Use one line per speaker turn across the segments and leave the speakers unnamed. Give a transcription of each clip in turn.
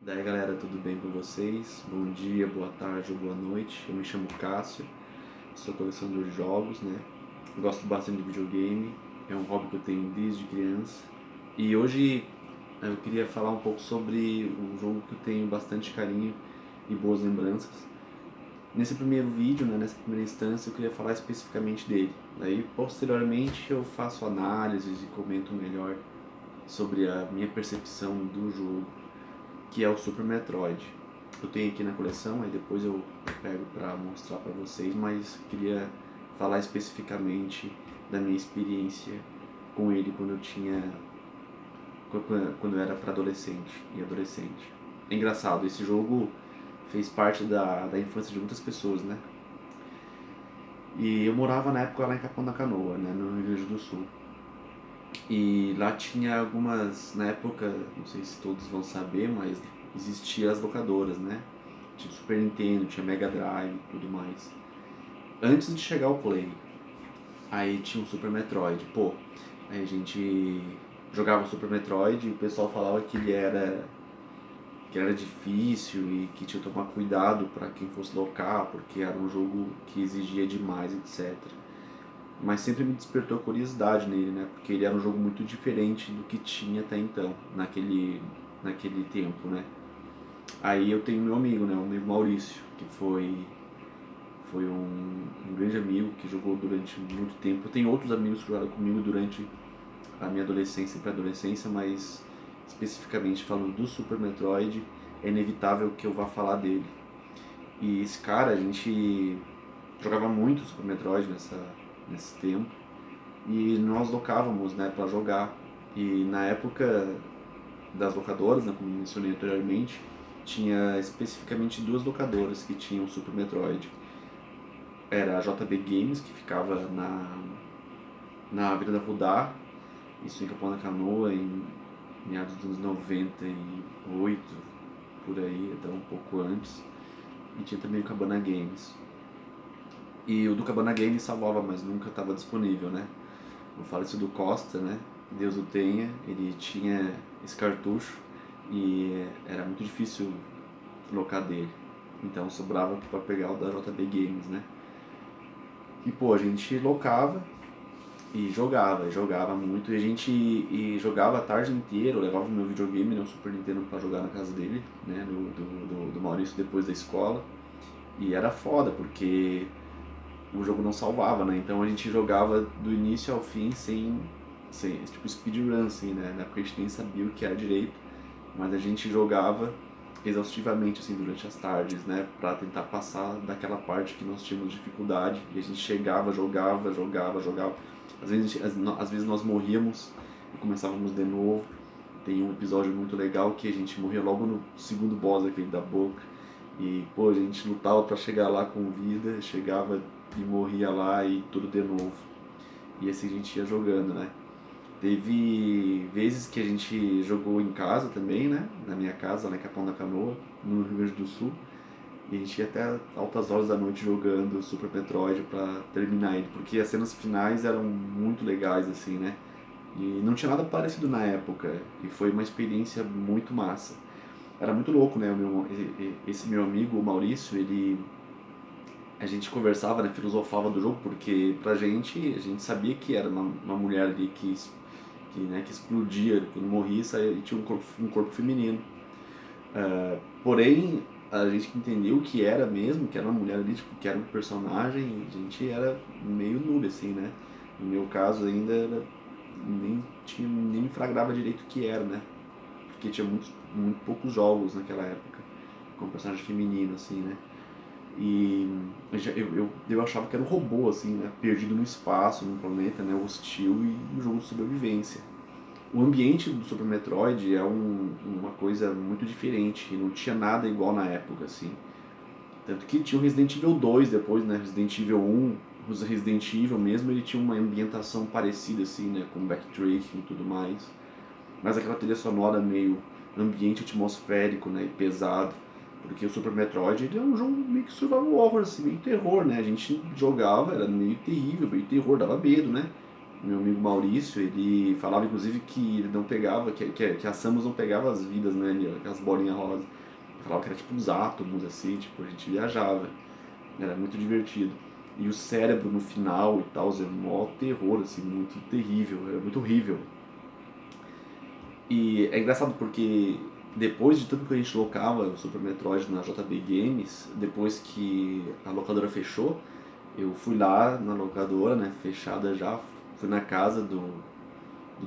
Daí galera, tudo bem com vocês? Bom dia, boa tarde ou boa noite. Eu me chamo Cássio, sou colecionador de jogos, né? Gosto bastante de videogame, é um hobby que eu tenho desde criança. E hoje eu queria falar um pouco sobre um jogo que eu tenho bastante carinho e boas lembranças. Nesse primeiro vídeo, né, nessa primeira instância, eu queria falar especificamente dele. Daí, posteriormente, eu faço análises e comento melhor sobre a minha percepção do jogo, que é o Super Metroid. Eu tenho aqui na coleção, aí depois eu pego para mostrar para vocês, mas queria falar especificamente da minha experiência com ele quando eu era para adolescente e adolescente. É engraçado, esse jogo fez parte da infância de muitas pessoas, né? E eu morava na época lá em Capão da Canoa, né, no Rio Grande do Sul. E lá tinha algumas, na época, não sei se todos vão saber, mas existiam as locadoras, né? Tinha Super Nintendo, tinha Mega Drive e tudo mais. Antes de chegar o Play, aí tinha o Super Metroid. Pô, aí a gente jogava o Super Metroid e o pessoal falava que era difícil e que tinha que tomar cuidado para quem fosse locar, porque era um jogo que exigia demais, etc. Mas sempre me despertou curiosidade nele, né? Porque ele era um jogo muito diferente do que tinha até então, naquele tempo, né? Aí eu tenho meu amigo, né? O amigo Maurício, que foi um grande amigo que jogou durante muito tempo. Eu tenho outros amigos que jogaram comigo durante a minha adolescência e pré-adolescência, mas especificamente falando do Super Metroid, é inevitável que eu vá falar dele. E esse cara, a gente jogava muito Super Metroid nesse tempo e nós locávamos, né, para jogar. E na época das locadoras, né, como mencionei anteriormente, tinha especificamente duas locadoras que tinham o Super Metroid. Era a JB Games, que ficava na Avenida Rudá, isso em Capão da Canoa, em meados dos anos 98, por aí, até um pouco antes. E tinha também o Cabana Games. E o do Cabana Games salvava, mas nunca estava disponível, né? O falecido Costa, né? Deus o tenha, ele tinha esse cartucho e era muito difícil locar dele. Então sobrava para pegar o da JB Games, né? E pô, a gente locava e jogava muito. E jogava a tarde inteira. Eu levava o meu videogame, né, o Super Nintendo, pra jogar na casa dele, né, do Maurício depois da escola. E era foda, porque o jogo não salvava, né? Então a gente jogava do início ao fim sem tipo speedrun, assim, né? Na época a gente nem sabia o que era direito, mas a gente jogava exaustivamente, assim, durante as tardes, né? Pra tentar passar daquela parte que nós tínhamos dificuldade. E a gente chegava, jogava. Às vezes nós morríamos e começávamos de novo. Tem um episódio muito legal que a gente morria logo no segundo boss, aquele da boca. E, pô, a gente lutava pra chegar lá com vida, chegava e morria lá e tudo de novo. E assim a gente ia jogando, né? Teve vezes que a gente jogou em casa também, né? Na minha casa, lá em Capão da Canoa, no Rio Grande do Sul. E a gente ia até altas horas da noite jogando Super Metroid pra terminar ele. Porque as cenas finais eram muito legais, assim, né? E não tinha nada parecido na época. E foi uma experiência muito massa. Era muito louco, né? Esse meu amigo, o Maurício, a gente conversava, né, filosofava do jogo, porque pra gente, a gente sabia que era uma mulher ali que explodia, quando morria e tinha um corpo feminino. Porém, a gente que entendeu que era mesmo, que era uma mulher ali, tipo, que era um personagem, a gente era meio noob, assim, né? No meu caso ainda nem me flagrava direito o que era, né? Porque tinha muito poucos jogos naquela época com personagem feminino, assim, né? E eu achava que era um robô, assim, né? Perdido no espaço, num planeta, né? Hostil e um jogo de sobrevivência. O ambiente do Super Metroid é uma coisa muito diferente, e não tinha nada igual na época, assim. Tanto que tinha o Resident Evil 2 depois, né? Resident Evil 1, os Resident Evil mesmo, ele tinha uma ambientação parecida, assim, né? Com backtracking e tudo mais. Mas aquela trilha sonora meio ambiente atmosférico, né? E pesado. Porque o Super Metroid ele é um jogo meio que survival horror, assim, meio terror, né? A gente jogava, era meio terrível, meio terror, dava medo, né? meu amigo Maurício, ele falava inclusive que ele não pegava, que a Samus não pegava as vidas, né, aquelas bolinhas rosa. Ele falava que era tipo os átomos, assim, tipo, a gente viajava. Era muito divertido. E o cérebro no final e tal, é mó terror, assim, muito terrível, era muito horrível. E é engraçado porque depois de tudo que a gente locava o Super Metroid na JB Games, depois que a locadora fechou, eu fui lá na locadora, né, fechada já, fui na casa do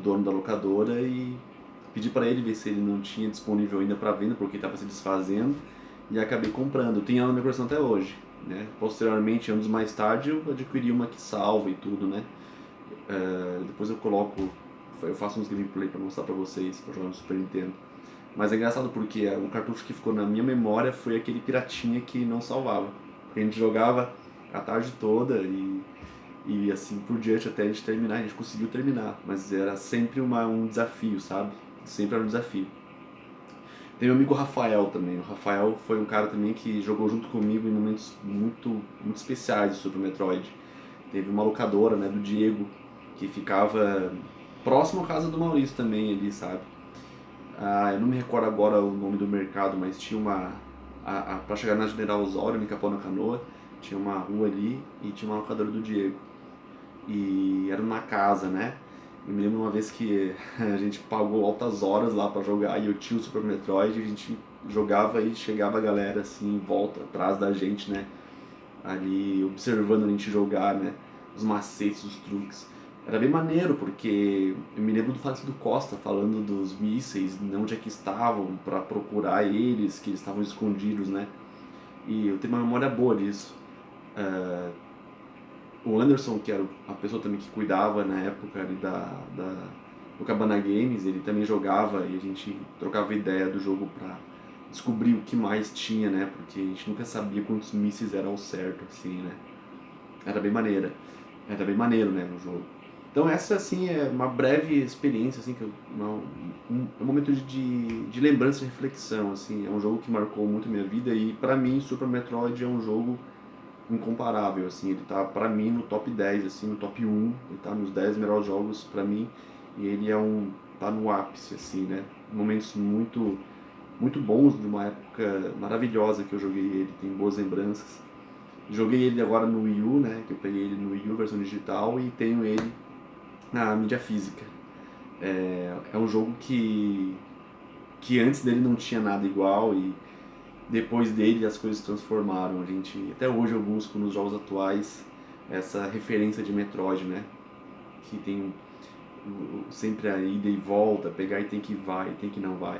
dono da locadora e pedi para ele ver se ele não tinha disponível ainda para venda, porque estava se desfazendo, e acabei comprando. Eu tenho ela na minha coleção até hoje, né? Posteriormente, anos mais tarde, eu adquiri uma que salva e tudo, né? Depois eu coloco, eu faço uns gameplay para mostrar para vocês, para jogar no Super Nintendo. Mas é engraçado porque o cartucho que ficou na minha memória foi aquele piratinha que não salvava. Porque a gente jogava a tarde toda e assim por diante até a gente terminar. A gente conseguiu terminar, mas era sempre um desafio, sabe? Sempre era um desafio. Tem meu amigo Rafael também. O Rafael foi um cara também que jogou junto comigo em momentos muito especiais de Super Metroid. Teve uma locadora, né, do Diego, que ficava próximo à casa do Maurício também ali, sabe? Eu não me recordo agora o nome do mercado, mas tinha pra chegar na General Osório, em Capão na Canoa, tinha uma rua ali e tinha uma locadora do Diego. E era numa casa, né? Eu me lembro uma vez que a gente pagou altas horas lá pra jogar e eu tinha o Super Metroid e a gente jogava e chegava a galera assim em volta, atrás da gente, né? Ali observando a gente jogar, né? Os macetes, os truques. Era bem maneiro, porque eu me lembro do falecido Costa falando dos mísseis, de onde é que estavam, para procurar eles, que eles estavam escondidos, né? E eu tenho uma memória boa disso. O Anderson, que era a pessoa também que cuidava na época ali do Cabana Games, ele também jogava e a gente trocava ideia do jogo pra descobrir o que mais tinha, né? Porque a gente nunca sabia quantos mísseis eram certo, assim, né? Era bem maneira. Era bem maneiro, né, no jogo. Então essa, assim, é uma breve experiência, assim, um momento de lembrança e reflexão, assim. É um jogo que marcou muito a minha vida e, pra mim, Super Metroid é um jogo incomparável, assim. Ele tá, pra mim, no top 10, assim, no top 1. Ele tá nos 10 melhores jogos pra mim. E ele tá no ápice, assim, né. Momentos muito bons de uma época maravilhosa que eu joguei ele. Tem boas lembranças. Joguei ele agora no Wii U, né? Que eu peguei ele no Wii U, versão digital, e tenho ele na mídia física. É um jogo que antes dele não tinha nada igual e depois dele as coisas se transformaram. Até hoje eu busco nos jogos atuais essa referência de Metroid, né? Que tem sempre a ida e volta, pegar e tem que vai, tem que não vai.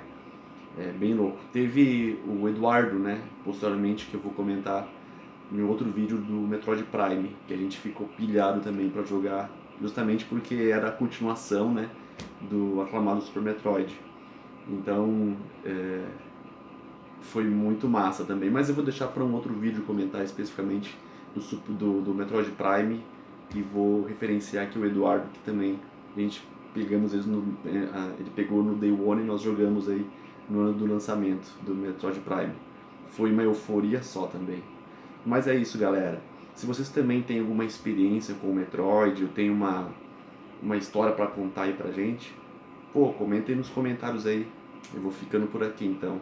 É bem louco. Teve o Eduardo, né? Posteriormente, que eu vou comentar em outro vídeo do Metroid Prime, que a gente ficou pilhado também para jogar, justamente porque era a continuação, né, do aclamado Super Metroid. Então, foi muito massa também, mas eu vou deixar para um outro vídeo comentar especificamente do Metroid Prime e vou referenciar aqui o Eduardo, que também a gente pegamos ele pegou no Day One e nós jogamos aí no ano do lançamento do Metroid Prime. Foi uma euforia só também. Mas é isso, galera. Se vocês também têm alguma experiência com o Metroid, ou tem uma história para contar aí pra gente, pô, comentem nos comentários aí. Eu vou ficando por aqui então.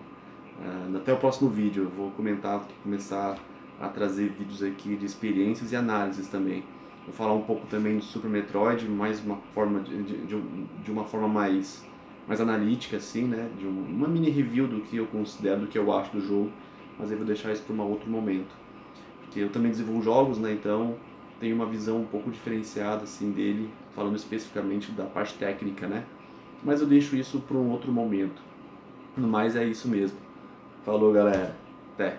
Até o próximo vídeo. Eu vou começar a trazer vídeos aqui de experiências e análises também. Vou falar um pouco também do Super Metroid, mais uma forma de uma forma mais analítica, assim, né? Uma mini review do que eu considero, do que eu acho do jogo. Mas eu vou deixar isso para um outro momento. Porque eu também desenvolvo jogos, né? Então tenho uma visão um pouco diferenciada assim dele, falando especificamente da parte técnica, né? Mas eu deixo isso para um outro momento. No mais é isso mesmo. Falou, galera. Até.